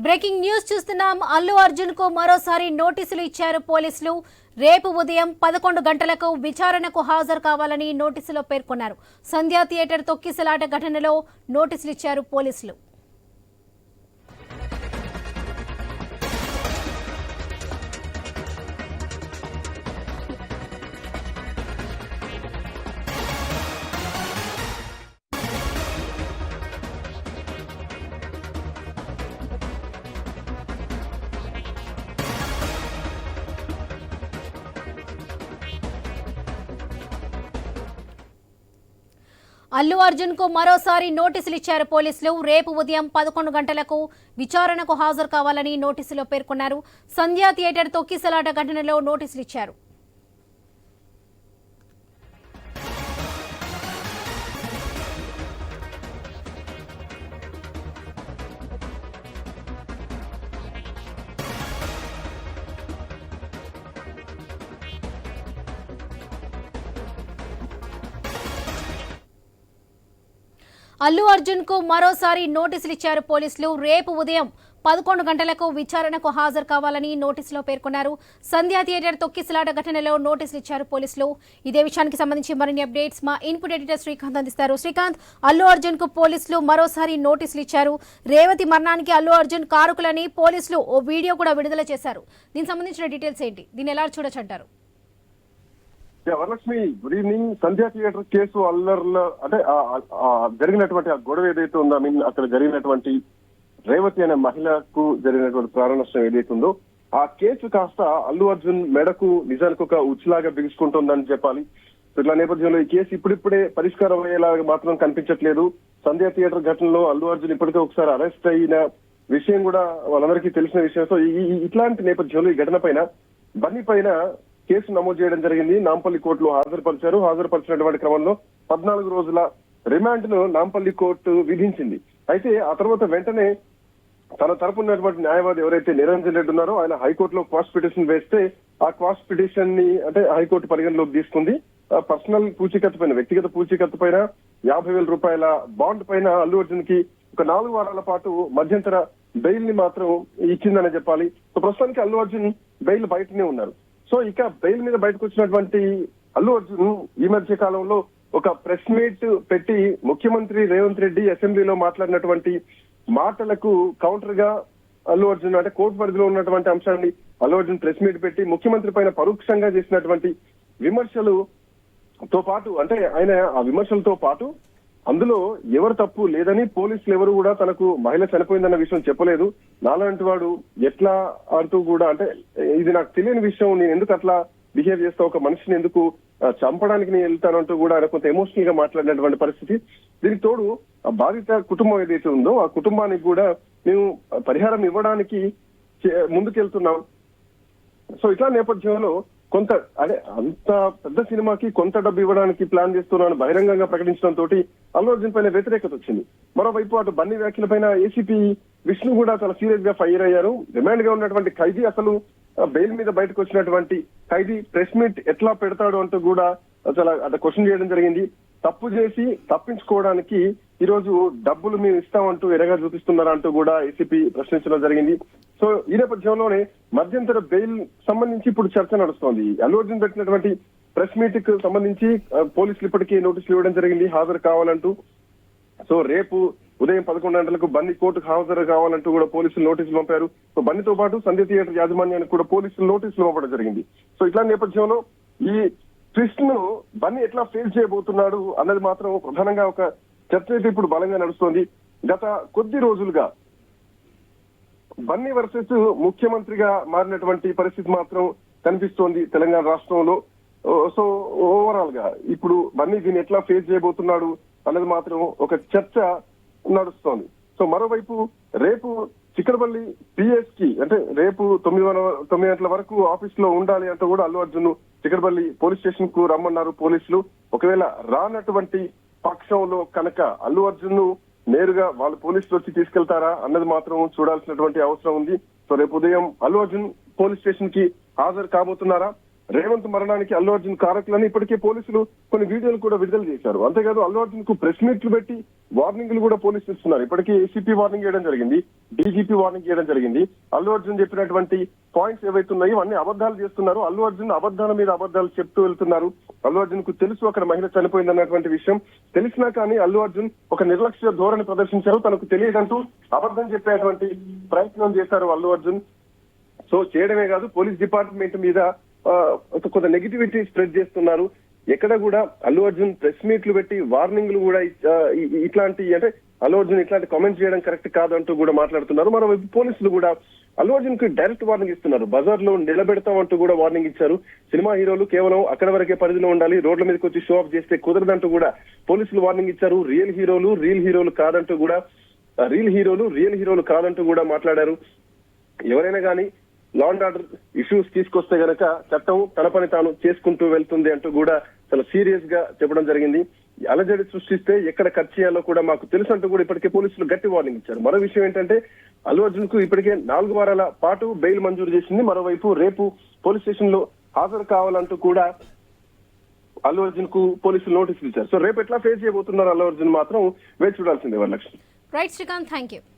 Breaking news చూస్తున్నాం. అల్లు అర్జున్ కు మరోసారి నోటీసులు ఇచ్చారు పోలీసులు. రేపు ఉదయం 11 గంటలకు విచారణకు హాజరు కావాలని నోటీసులో పేర్కొన్నారు. సంధ్యా థియేటర్ తొక్కిసలాట ఘటనలో నోటీసులు ఇచ్చారు పోలీసులు. అల్లు అర్జున్ కు మరోసారి నోటీసులు ఇచ్చారు పోలీసులు. రేపు ఉదయం 11 గంటలకు విచారణకు హాజరు కావాలని నోటీసులో పేర్కొన్నారు. సంధ్యా థియేటర్ తొక్కిసలాట ఘటనలో నోటీసులు ఇచ్చారు. అల్లు అర్జున్ కు మరోసారి నోటీసులు ఇచ్చారు పోలీసులు. రేపు ఉదయం 11 గంటలకు విచారణకు హాజరు కావాలని నోటీసులో పేర్కొన్నారు. సంధ్యా థియేటర్ తొక్కిసలాట ఘటనలో నోటీసులు ఇచ్చారు పోలీసులు. ఇదే విషయానికి సంబంధించి మరిన్ని అప్డేట్స్ మా ఇన్పుట్ ఎడిటర్ శ్రీకాంత్ అందిస్తారు. శ్రీకాంత్, అల్లు అర్జున్ కు పోలీసులు మరోసారి నోటీసులు ఇచ్చారు. రేవతి మరణానికి అల్లు అర్జున్ కారకులని పోలీసులు ఓ వీడియో కూడా విడుదల చేశారు. దీనికి సంబంధించిన డీటెయిల్స్ ఏంటి? దీన్ని ఎలా చూడొచ్చు అంటారు? Varalakshmi, good evening. Sandhya theatre case అల్లర్లో అంటే జరిగినటువంటి ఆ గొడవ ఏదైతే ఉందో, అక్కడ జరిగినటువంటి రేవతి అనే మహిళకు జరిగినటువంటి ప్రాణ నష్టం ఏదైతే ఉందో, ఆ కేసు కాస్త అల్లు అర్జున్ మెడకు నిజానికి ఒక ఉచ్చులాగా బిగుసుకుంటుందని చెప్పాలి. ఇట్లా నేపథ్యంలో ఈ కేసు ఇప్పుడిప్పుడే పరిష్కారం అయ్యేలాగా మాత్రం కనిపించట్లేదు. సంధ్యా థియేటర్ ఘటనలో అల్లు అర్జున్ ఇప్పటికే ఒకసారి అరెస్ట్ అయిన విషయం కూడా వాళ్ళందరికీ తెలిసిన విషయం. సో ఇట్లాంటి నేపథ్యంలో ఈ ఘటన పైన బన్నీ పైన కేసు నమోదు చేయడం జరిగింది. నాంపల్లి కోర్టులో హాజరుపరిచారు. హాజరుపరిచినటువంటి క్రమంలో 14 రోజుల రిమాండ్ ను నాంపల్లి కోర్టు విధించింది. అయితే ఆ తర్వాత వెంటనే తన తరపునటువంటి న్యాయవాది ఎవరైతే నిరంజన్ రెడ్డి ఉన్నారో ఆయన హైకోర్టులో క్వాష్ పిటిషన్ వేస్తే ఆ క్వాష్ పిటిషన్ ని అంటే హైకోర్టు పరిగణలోకి తీసుకుంది. పర్సనల్ పూచీకత్తు పైన, వ్యక్తిగత పూచీకత్తు పైన 50,000 రూపాయల బాండ్ పైన అల్లు అర్జున్ కి ఒక 4 వారాల పాటు మధ్యంతర బెయిల్ ని మాత్రం ఇచ్చిందని చెప్పాలి. సో ప్రస్తుతానికి అల్లు అర్జున్ బెయిల్ బయటనే ఉన్నారు. సో ఇక బెయిల్ మీద బయటకు వచ్చినటువంటి అల్లు అర్జున్ ఈ మధ్య కాలంలో ఒక ప్రెస్ మీట్ పెట్టి ముఖ్యమంత్రి రేవంత్ రెడ్డి అసెంబ్లీలో మాట్లాడినటువంటి మాటలకు కౌంటర్ గా అల్లు అర్జున్ అంటే కోర్టు పరిధిలో ఉన్నటువంటి అంశాన్ని అల్లు అర్జున్ ప్రెస్ మీట్ పెట్టి ముఖ్యమంత్రి పైన పరోక్షంగా చేసినటువంటి విమర్శలతో పాటు అంటే ఆయన ఆ విమర్శలతో పాటు అందులో ఎవరు తప్పు లేదని, పోలీసులు ఎవరు కూడా తనకు మహిళ చనిపోయిందన్న విషయం చెప్పలేదు, నాలాంటి వాడు ఎట్లా అంటూ కూడా అంటే ఇది నాకు తెలియని విషయం, నేను ఎందుకు అట్లా బిహేవ్ చేస్తా, ఒక మనిషిని ఎందుకు చంపడానికి నేను వెళ్తానంటూ కూడా ఆయన కొంత ఎమోషనల్ గా మాట్లాడినటువంటి పరిస్థితి. దీనికి తోడు ఆ బాధిత కుటుంబం ఏదైతే ఉందో ఆ కుటుంబానికి కూడా మేము పరిహారం ఇవ్వడానికి ముందుకెళ్తున్నాం. సో ఇట్లా నేపథ్యంలో కొంత అదే అంత పెద్ద సినిమాకి కొంత డబ్బు ఇవ్వడానికి ప్లాన్ చేస్తున్నాను బహిరంగంగా ప్రకటించడంతో అల్లు అర్జున్ పైన వ్యతిరేకత వచ్చింది. మరోవైపు అటు బన్నీ వ్యాఖ్యల పైన ఏసీపీ విష్ణు కూడా చాలా సీరియస్ గా ఫైర్ అయ్యారు. రిమాండ్ గా ఉన్నటువంటి ఖైదీ అసలు బెయిల్ మీద బయటకు వచ్చినటువంటి ఖైదీ ప్రెస్ మీట్ ఎట్లా పెడతాడు అంటూ కూడా చాలా అట్లా క్వశ్చన్ చేయడం జరిగింది. తప్పు చేసి తప్పించుకోవడానికి ఈ రోజు డబ్బులు మేము ఇస్తామంటూ ఎరగా చూపిస్తున్నారా అంటూ కూడా ఏసీపీ ప్రశ్నించడం జరిగింది. సో ఈ నేపథ్యంలోనే మధ్యంతర బెయిల్ సంబంధించి ఇప్పుడు చర్చ నడుస్తోంది. అల్లు అర్జున్ పెట్టినటువంటి ప్రెస్ మీట్ కు సంబంధించి పోలీసులు ఇప్పటికీ నోటీసులు ఇవ్వడం జరిగింది హాజరు కావాలంటూ. సో రేపు ఉదయం 11 గంటలకు బన్నీ కోర్టుకు హాజరు కావాలంటూ కూడా పోలీసులు నోటీసులు పంపారు. సో బన్నీతో పాటు సంధ్య థియేటర్ యాజమాన్యానికి కూడా పోలీసులు నోటీసులు పంపడం జరిగింది. సో ఇట్లాంటి నేపథ్యంలో ఈ ట్విస్ట్ ను బన్నీ ఎట్లా ఫేస్ చేయబోతున్నాడు అన్నది మాత్రం ప్రధానంగా ఒక చర్చ అయితే ఇప్పుడు బలంగా నడుస్తోంది. గత కొద్ది రోజులుగా బన్నీ వర్సెస్ ముఖ్యమంత్రిగా మారినటువంటి పరిస్థితి మాత్రం కనిపిస్తోంది తెలంగాణ రాష్ట్రంలో. సో ఓవరాల్ గా ఇప్పుడు బన్నీ దీన్ని ఎట్లా ఫేస్ చేయబోతున్నాడు అన్నది మాత్రం ఒక చర్చ నడుస్తోంది. సో మరోవైపు రేపు చిక్కడపల్లి పిఎస్ కి అంటే రేపు 9 గంటల వరకు ఆఫీస్ లో ఉండాలి అంటూ కూడా అల్లు అర్జున్ చిక్కడపల్లి పోలీస్ స్టేషన్ కు రమ్మన్నారు పోలీసులు. ఒకవేళ రానటువంటి పక్షంలో కనుక అల్లు అర్జున్ ను నేరుగా వాళ్ళు పోలీసులు వచ్చి తీసుకెళ్తారా అన్నది మాత్రం చూడాల్సినటువంటి అవసరం ఉంది. సో రేపు ఉదయం అల్లు అర్జున్ పోలీస్ స్టేషన్ కి హాజరు కాబోతున్నారా, రేవంత్ మరణానికి అల్లు అర్జున్ కారకులని ఇప్పటికే పోలీసులు కొన్ని వీడియోలు కూడా విడుదల చేశారు. అంతేకాదు అల్లు అర్జున్ కు ప్రెస్ మీట్లు పెట్టి వార్నింగ్లు కూడా పోలీసులు ఇస్తున్నారు. ఇప్పటికే ఏసీపీ వార్నింగ్ చేయడం జరిగింది, డీజీపీ వార్నింగ్ చేయడం జరిగింది. అల్లు అర్జున్ చెప్పినటువంటి పాయింట్స్ ఏవైతే ఉన్నాయో అన్ని అబద్ధాలు చేస్తున్నారు. అల్లు అర్జున్ అబద్ధాల మీద అబద్ధాలు చెప్తూ వెళ్తున్నారు. అల్లు అర్జున్ కు తెలుసు అక్కడ మహిళ చనిపోయిందన్నటువంటి విషయం తెలిసినా కానీ అల్లు అర్జున్ ఒక నిర్లక్ష్య ధోరణి ప్రదర్శించారు. తనకు తెలియదంటూ అబద్ధం చెప్పేటువంటి ప్రయత్నం చేశారు అల్లు అర్జున్. సో చేయడమే కాదు, పోలీస్ డిపార్ట్మెంట్ మీద కొంత నెగిటివిటీ స్ప్రెడ్ చేస్తున్నారు. ఎక్కడ కూడా అల్లు అర్జున్ ప్రెస్ మీట్లు పెట్టి వార్నింగ్లు కూడా ఇట్లాంటి అంటే అల్లు అర్జున్ ఇట్లాంటి కామెంట్స్ చేయడం కరెక్ట్ కాదంటూ కూడా మాట్లాడుతున్నారు. మరోవైపు పోలీసులు కూడా అల్లు అర్జున్ కి డైరెక్ట్ వార్నింగ్ ఇస్తున్నారు. బజార్ లో నిలబెడతామంటూ కూడా వార్నింగ్ ఇచ్చారు. సినిమా హీరోలు కేవలం అక్కడ వరకే పరిధిలో ఉండాలి, రోడ్ల మీదకి వచ్చి షో ఆఫ్ చేస్తే కుదరదంటూ కూడా పోలీసులు వార్నింగ్ ఇచ్చారు. రియల్ హీరోలు కాదంటూ కూడా రియల్ హీరోలు కాదంటూ కూడా మాట్లాడారు. ఎవరైనా కానీ లా అండ్ ఆర్డర్ ఇష్యూస్ తీసుకొస్తే గనక చట్టం తన పని తాను చేసుకుంటూ వెళ్తుంది అంటూ కూడా చాలా సీరియస్ గా చెప్పడం జరిగింది. అలజడి సృష్టిస్తే ఎక్కడ ఖర్చు చేయాలో కూడా మాకు తెలుసు అంటూ కూడా ఇప్పటికే పోలీసులు గట్టి వార్నింగ్ ఇచ్చారు. మరో విషయం ఏంటంటే అల్లు అర్జున్ కు ఇప్పటికే 4 వారాల పాటు బెయిల్ మంజూరు చేసింది. మరోవైపు రేపు పోలీస్ స్టేషన్ లో హాజరు కావాలంటూ కూడా అల్లు అర్జున్ కు పోలీసులు నోటీసులు ఇచ్చారు. సో రేపు ఎట్లా ఫేస్ చేయబోతున్నారు అల్లు అర్జున్ మాత్రం వేచి చూడాల్సిందే Varalakshmi. Right Srikanth, thank you.